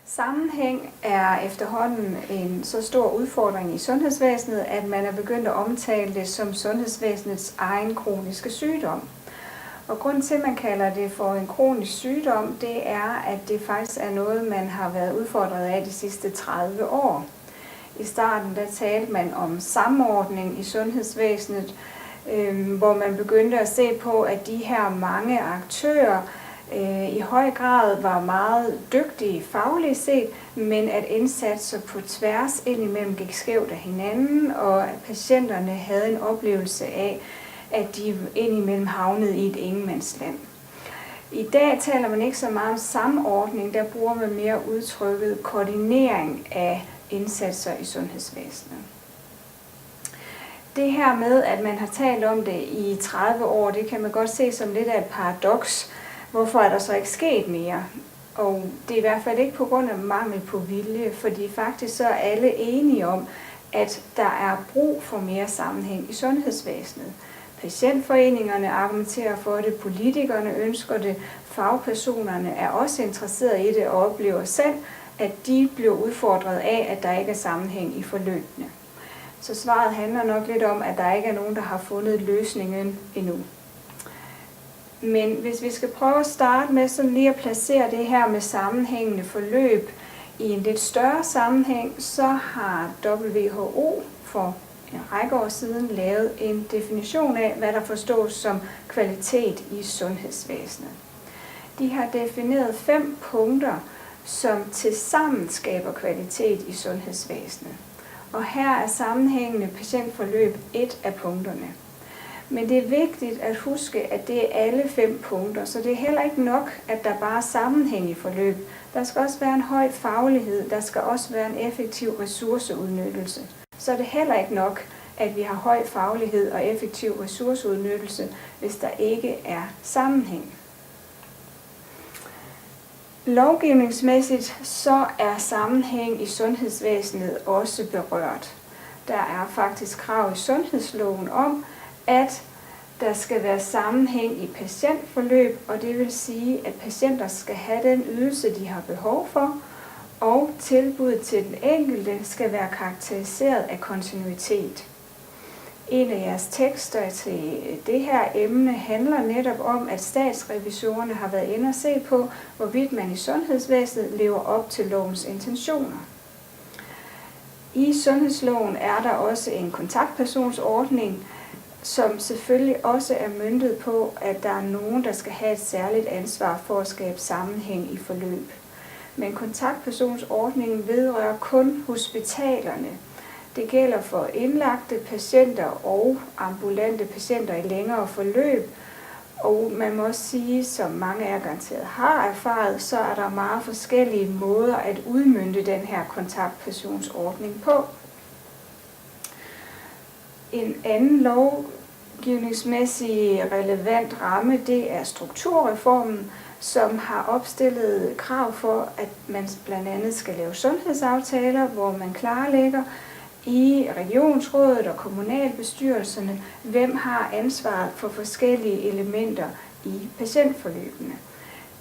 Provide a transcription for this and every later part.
Sammenhæng er efterhånden en så stor udfordring i sundhedsvæsenet, at man er begyndt at omtale det som sundhedsvæsenets egen kroniske sygdom. Og grund til, at man kalder det for en kronisk sygdom, det er, at det faktisk er noget, man har været udfordret af de sidste 30 år. I starten der talte man om samordning i sundhedsvæsenet, hvor man begyndte at se på, at de her mange aktører i høj grad var meget dygtige fagligt set, men at indsatser på tværs indimellem gik skævt af hinanden, og at patienterne havde en oplevelse af, at de indimellem havnede i et ingenmandsland. I dag taler man ikke så meget om samordning, der bruger man mere udtrykket koordinering af indsatser i sundhedsvæsenet. Det her med, at man har talt om det i 30 år, det kan man godt se som lidt af et paradoks. Hvorfor er der så ikke sket mere? Og det er i hvert fald ikke på grund af mangel på vilje, fordi faktisk så er alle enige om, at der er brug for mere sammenhæng i sundhedsvæsenet. Patientforeningerne argumenterer for det, politikerne ønsker det, fagpersonerne er også interesserede i det og oplever selv, at de bliver udfordret af, at der ikke er sammenhæng i forløbene. Så svaret handler nok lidt om, at der ikke er nogen, der har fundet løsningen endnu. Men hvis vi skal prøve at starte med sådan lige at placere det her med sammenhængende forløb i en lidt større sammenhæng, så har WHO for en række år siden lavet en definition af, hvad der forstås som kvalitet i sundhedsvæsenet. De har defineret 5 punkter, som tilsammen skaber kvalitet i sundhedsvæsenet. Og her er sammenhængende patientforløb et af punkterne. Men det er vigtigt at huske, at det er alle 5 punkter, så det er heller ikke nok, at der bare er sammenhæng i forløb. Der skal også være en høj faglighed, der skal også være en effektiv ressourceudnyttelse. Så er det heller ikke nok, at vi har høj faglighed og effektiv ressourceudnyttelse, hvis der ikke er sammenhæng. Lovgivningsmæssigt så er sammenhæng i sundhedsvæsenet også berørt. Der er faktisk krav i sundhedsloven om, at der skal være sammenhæng i patientforløb, og det vil sige, at patienter skal have den ydelse, de har behov for, og tilbuddet til den enkelte skal være karakteriseret af kontinuitet. En af jeres tekster til det her emne handler netop om, at statsrevisorerne har været inde og se på, hvorvidt man i sundhedsvæsenet lever op til lovens intentioner. I sundhedsloven er der også en kontaktpersonsordning, som selvfølgelig også er møntet på, at der er nogen, der skal have et særligt ansvar for at skabe sammenhæng i forløb. Men kontaktpersonsordningen vedrører kun hospitalerne. Det gælder for indlagte patienter og ambulante patienter i længere forløb. Og man må også sige, som mange af jer garanteret har erfaret, så er der meget forskellige måder at udmønte den her kontaktpersonsordning på. En anden lovgivningsmæssig relevant ramme, det er strukturreformen, som har opstillet krav for, at man blandt andet skal lave sundhedsaftaler, hvor man klarlægger i regionsrådet og kommunalbestyrelserne, hvem har ansvaret for forskellige elementer i patientforløbene.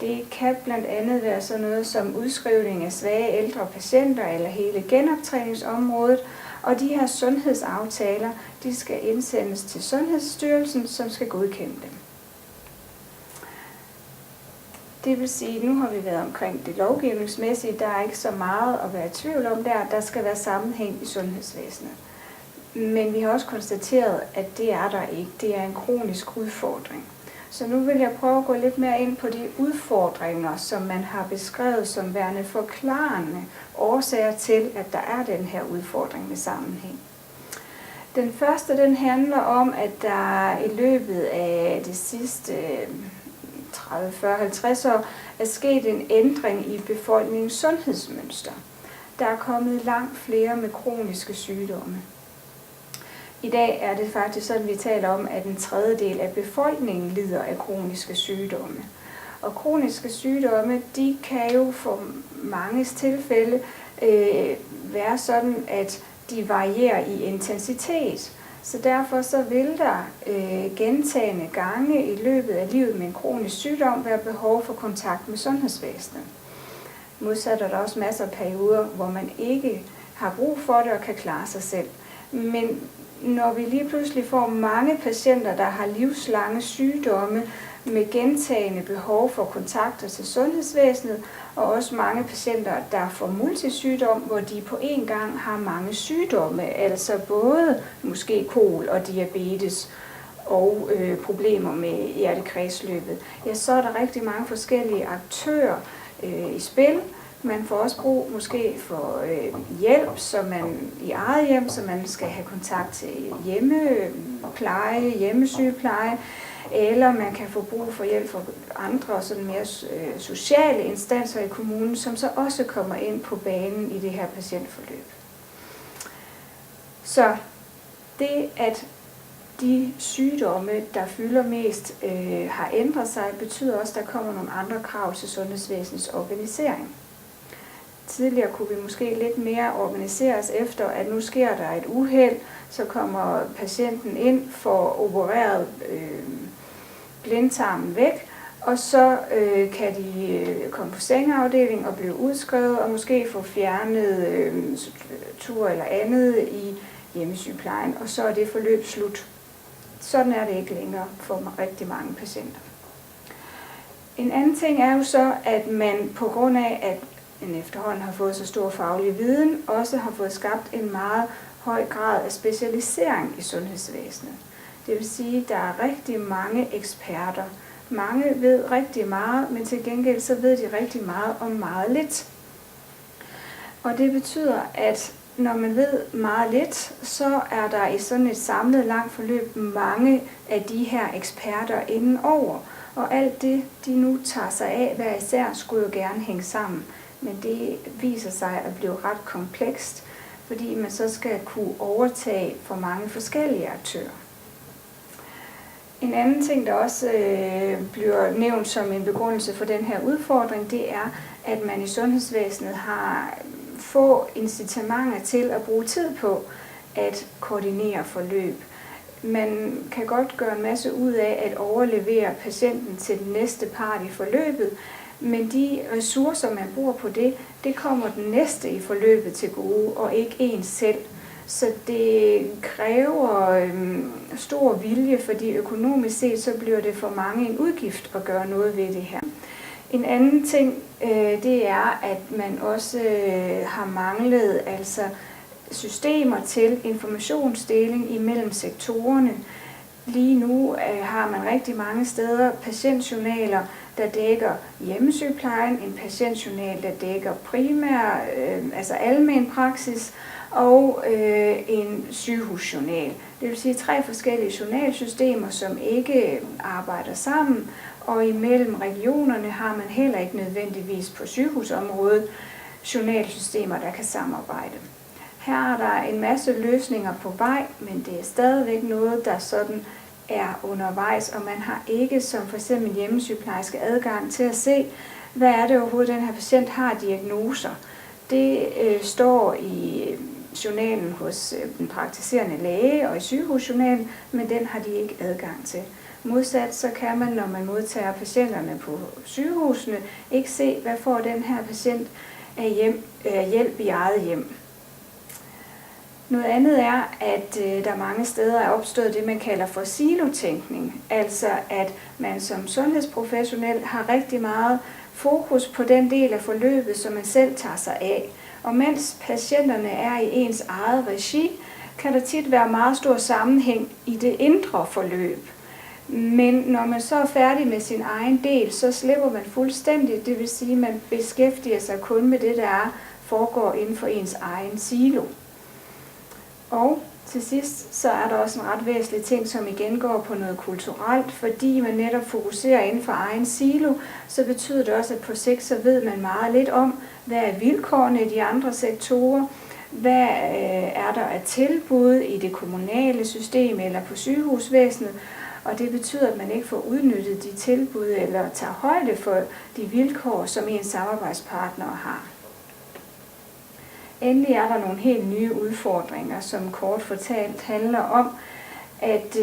Det kan blandt andet være sådan noget som udskrivning af svage ældre patienter eller hele genoptræningsområdet, og de her sundhedsaftaler, de skal indsendes til Sundhedsstyrelsen, som skal godkende dem. Det vil sige, at nu har vi været omkring det lovgivningsmæssige, der er ikke så meget at være i tvivl om der. Der skal være sammenhæng i sundhedsvæsenet. Men vi har også konstateret, at det er der ikke. Det er en kronisk udfordring. Så nu vil jeg prøve at gå lidt mere ind på de udfordringer, som man har beskrevet som værende forklarende årsager til, at der er den her udfordring med sammenhæng. Den første, den handler om, at der i løbet af de sidste 30, 40, 50 år er sket en ændring i befolkningens sundhedsmønster. Der er kommet langt flere med kroniske sygdomme. I dag er det faktisk sådan, vi taler om, at en tredjedel af befolkningen lider af kroniske sygdomme. Og kroniske sygdomme, de kan jo for manges tilfælde være sådan, at de varierer i intensitet. Så derfor så vil der gentagende gange i løbet af livet med en kronisk sygdom være behov for kontakt med sundhedsvæsenet. Modsat er der også masser af perioder, hvor man ikke har brug for det og kan klare sig selv. Men når vi lige pludselig får mange patienter, der har livslange sygdomme med gentagende behov for kontakter til sundhedsvæsenet, og også mange patienter, der får multisygdom, hvor de på en gang har mange sygdomme, altså både måske kol og diabetes og problemer med hjertekredsløbet, ja, så er der rigtig mange forskellige aktører i spil. Man får også brug måske for hjælp, så man i eget hjem, så man skal have kontakt til hjemmepleje, hjemmesygepleje, eller man kan få brug for hjælp fra andre sådan mere sociale instanser i kommunen, som så også kommer ind på banen i det her patientforløb. Så det, at de sygdomme, der fylder mest, har ændret sig, betyder også, at der kommer nogle andre krav til sundhedsvæsenets organisering. Tidligere kunne vi måske lidt mere organiseres efter, at nu sker der et uheld, så kommer patienten ind, får opereret blindtarmen væk, og så kan de komme på sengeafdelingen og blive udskrevet, og måske få fjernet tur eller andet i hjemmesygeplejen, og så er det forløb slut. Sådan er det ikke længere for rigtig mange patienter. En anden ting er jo så, at man på grund af, at man efterhånden har fået så stor faglig viden, også har fået skabt en meget høj grad af specialisering i sundhedsvæsenet. Det vil sige, at der er rigtig mange eksperter. Mange ved rigtig meget, men til gengæld så ved de rigtig meget om meget lidt. Og det betyder, at når man ved meget lidt, så er der i sådan et samlet langt forløb mange af de her eksperter indenover. Og alt det, de nu tager sig af, hver især, skulle jo gerne hænge sammen. Men det viser sig at blive ret komplekst, fordi man så skal kunne overtage for mange forskellige aktører. En anden ting, der også bliver nævnt som en begrundelse for den her udfordring, det er, at man i sundhedsvæsenet har få incitamenter til at bruge tid på at koordinere forløb. Man kan godt gøre en masse ud af at overlevere patienten til den næste part i forløbet, men de ressourcer, man bruger på det, det kommer den næste i forløbet til gode, og ikke en selv. Så det kræver stor vilje, fordi økonomisk set, så bliver det for mange en udgift at gøre noget ved det her. En anden ting, det er, at man også har manglet altså systemer til informationsdeling imellem sektorerne. Lige nu har man rigtig mange steder patientjournaler, der dækker hjemmesygeplejen, en patientjournal, der dækker primær, altså almen praksis, og en sygehusjournal. Det vil sige 3 forskellige journalsystemer, som ikke arbejder sammen, og imellem regionerne har man heller ikke nødvendigvis på sygehusområdet journalsystemer, der kan samarbejde. Her er der en masse løsninger på vej, men det er stadigvæk noget, der sådan er undervejs, og man har ikke som f.eks. hjemmesygeplejerske adgang til at se, hvad er det overhovedet, den her patient har diagnoser. Det står i journalen hos den praktiserende læge og i sygehusjournalen, men den har de ikke adgang til. Modsat så kan man, når man modtager patienterne på sygehusene, ikke se, hvad får den her patient af hjælp i eget hjem. Noget andet er, at der mange steder er opstået det, man kalder for silotænkning. Altså at man som sundhedsprofessionel har rigtig meget fokus på den del af forløbet, som man selv tager sig af. Og mens patienterne er i ens eget regi, kan der tit være meget stor sammenhæng i det indre forløb. Men når man så er færdig med sin egen del, så slipper man fuldstændig. Det vil sige, at man beskæftiger sig kun med det, der foregår inden for ens egen silo. Og til sidst, så er der også en ret væsentlig ting, som igen går på noget kulturelt, fordi man netop fokuserer inden for egen silo, så betyder det også, at på sigt så ved man meget lidt om, hvad er vilkårene i de andre sektorer, hvad er der af tilbud i det kommunale system eller på sygehusvæsenet, og det betyder, at man ikke får udnyttet de tilbud eller tager højde for de vilkår, som ens samarbejdspartnere har. Endelig er der nogle helt nye udfordringer, som kort fortalt handler om, at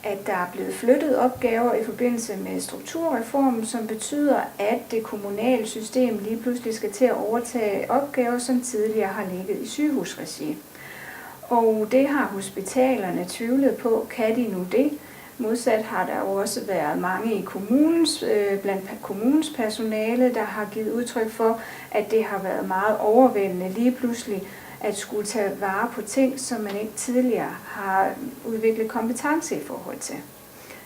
at der er blevet flyttet opgaver i forbindelse med strukturreformen, som betyder, at det kommunale system lige pludselig skal til at overtage opgaver, som tidligere har ligget i sygehusregi. Og det har hospitalerne tvivlet på, kan de nu det? Modsat har der jo også været mange i blandt kommunens personale, der har givet udtryk for, at det har været meget overvældende lige pludselig at skulle tage vare på ting, som man ikke tidligere har udviklet kompetence i forhold til.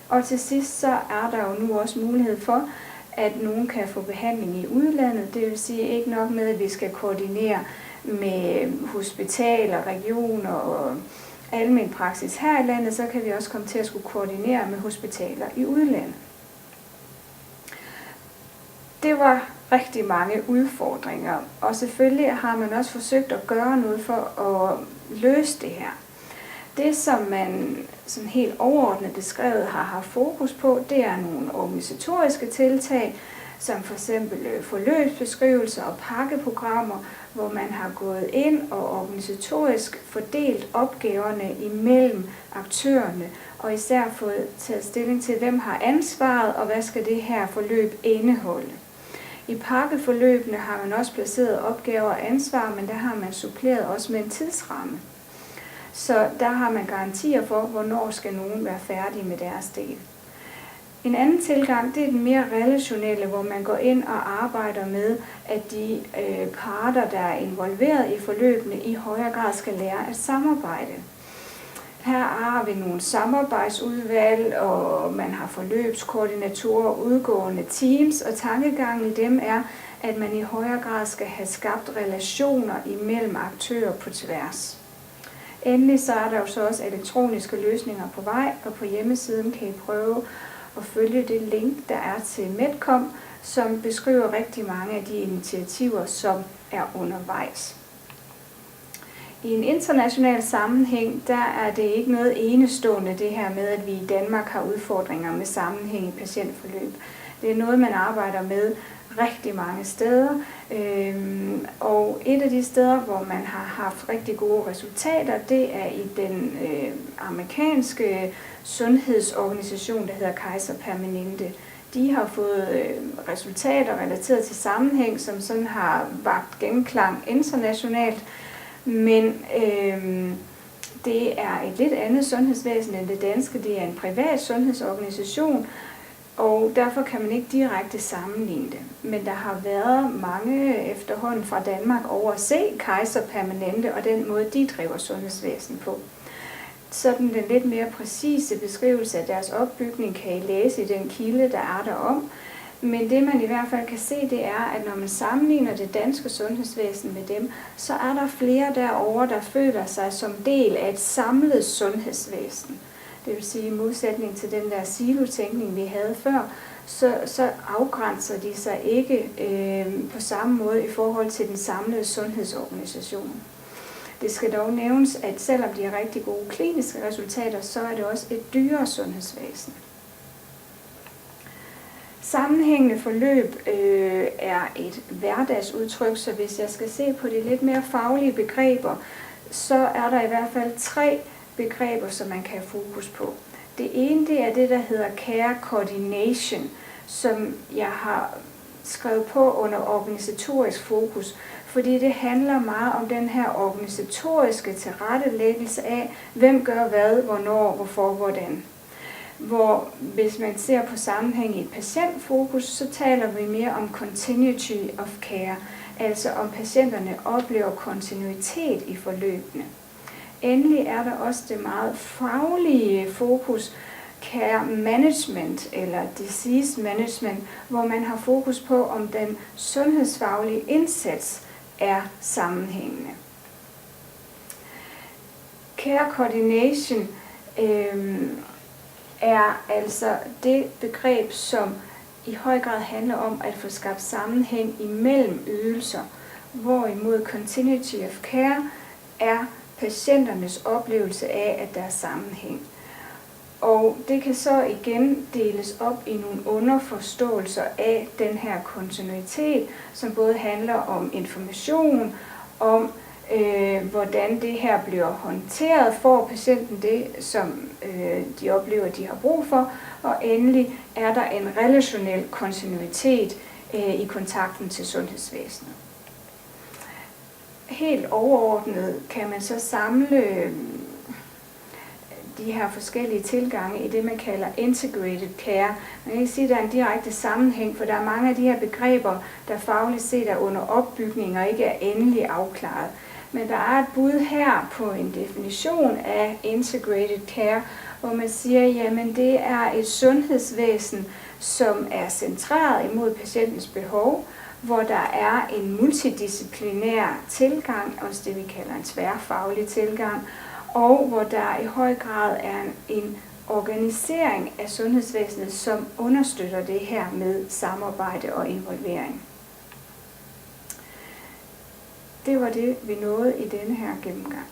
Og til sidst så er der jo nu også mulighed for, at nogen kan få behandling i udlandet. Det vil sige ikke nok med, at vi skal koordinere med hospitaler, regioner og almen praksis her i landet, så kan vi også komme til at skulle koordinere med hospitaler i udlandet. Det var rigtig mange udfordringer, og selvfølgelig har man også forsøgt at gøre noget for at løse det her. Det, som man sådan helt overordnet beskrevet har haft fokus på, det er nogle organisatoriske tiltag, som for eksempel forløbsbeskrivelser og pakkeprogrammer, hvor man har gået ind og organisatorisk fordelt opgaverne imellem aktørerne, og især fået taget stilling til, hvem har ansvaret, og hvad skal det her forløb indeholde. I pakkeforløbene har man også placeret opgaver og ansvar, men der har man suppleret også med en tidsramme. Så der har man garantier for, hvornår skal nogen være færdige med deres del. En anden tilgang, det er den mere relationelle, hvor man går ind og arbejder med, at de parter, der er involveret i forløbene, i højere grad skal lære at samarbejde. Her har vi nogle samarbejdsudvalg, og man har forløbskoordinatorer, udgående teams, og tankegangen i dem er, at man i højere grad skal have skabt relationer imellem aktører på tværs. Endelig så er der jo så også elektroniske løsninger på vej, og på hjemmesiden kan I prøve at følge det link, der er til Medcom, som beskriver rigtig mange af de initiativer, som er undervejs. I en international sammenhæng, der er det ikke noget enestående det her med, at vi i Danmark har udfordringer med sammenhæng i patientforløb. Det er noget, man arbejder med rigtig mange steder, og et af de steder, hvor man har haft rigtig gode resultater, det er i den amerikanske sundhedsorganisation, der hedder Kaiser Permanente. De har fået resultater relateret til sammenhæng, som sådan har vakt genklang internationalt, men det er et lidt andet sundhedsvæsen end det danske. Det er en privat sundhedsorganisation, og derfor kan man ikke direkte sammenligne det. Men der har været mange efterhånden fra Danmark over at se Kaiser Permanente og den måde, de driver sundhedsvæsen på. Sådan den lidt mere præcise beskrivelse af deres opbygning kan I læse i den kilde, der er derom. Men det man i hvert fald kan se, det er, at når man sammenligner det danske sundhedsvæsen med dem, så er der flere derovre, der føler sig som del af et samlet sundhedsvæsen. Det vil sige, i modsætning til den der silotænkning, vi havde før, så afgrænser de sig ikke på samme måde i forhold til den samlede sundhedsorganisation. Det skal dog nævnes, at selvom de har rigtig gode kliniske resultater, så er det også et dyrere sundhedsvæsen. Sammenhængende forløb er et hverdagsudtryk, så hvis jeg skal se på de lidt mere faglige begreber, så er der i hvert fald 3 begreber, som man kan have fokus på. Det ene, det er det, der hedder care coordination, som jeg har skrevet på under organisatorisk fokus, fordi det handler meget om den her organisatoriske tilrettelæggelse af, hvem gør hvad, hvornår, hvorfor, hvordan. Hvor hvis man ser på sammenhæng i et patientfokus, så taler vi mere om continuity of care, altså om patienterne oplever kontinuitet i forløbene. Endelig er der også det meget faglige fokus, care management eller disease management, hvor man har fokus på, om den sundhedsfaglige indsats er sammenhængende. Care coordination er altså det begreb, som i høj grad handler om at få skabt sammenhæng imellem ydelser, hvorimod continuity of care er patienternes oplevelse af, at der er sammenhæng. Og det kan så igen deles op i nogle underforståelser af den her kontinuitet, som både handler om information, om hvordan det her bliver håndteret, får patienten det, som de oplever, de har brug for, og endelig er der en relationel kontinuitet i kontakten til sundhedsvæsenet. Helt overordnet kan man så samle de her forskellige tilgange i det, man kalder integrated care. Man kan ikke sige, at der er en direkte sammenhæng, for der er mange af de her begreber, der fagligt set er under opbygning og ikke er endelig afklaret. Men der er et bud her på en definition af integrated care, hvor man siger, jamen det er et sundhedsvæsen, som er centreret imod patientens behov, hvor der er en multidisciplinær tilgang, også det vi kalder en tværfaglig tilgang, og hvor der i høj grad er en organisering af sundhedsvæsenet, som understøtter det her med samarbejde og involvering. Det var det, vi nåede i denne her gennemgang.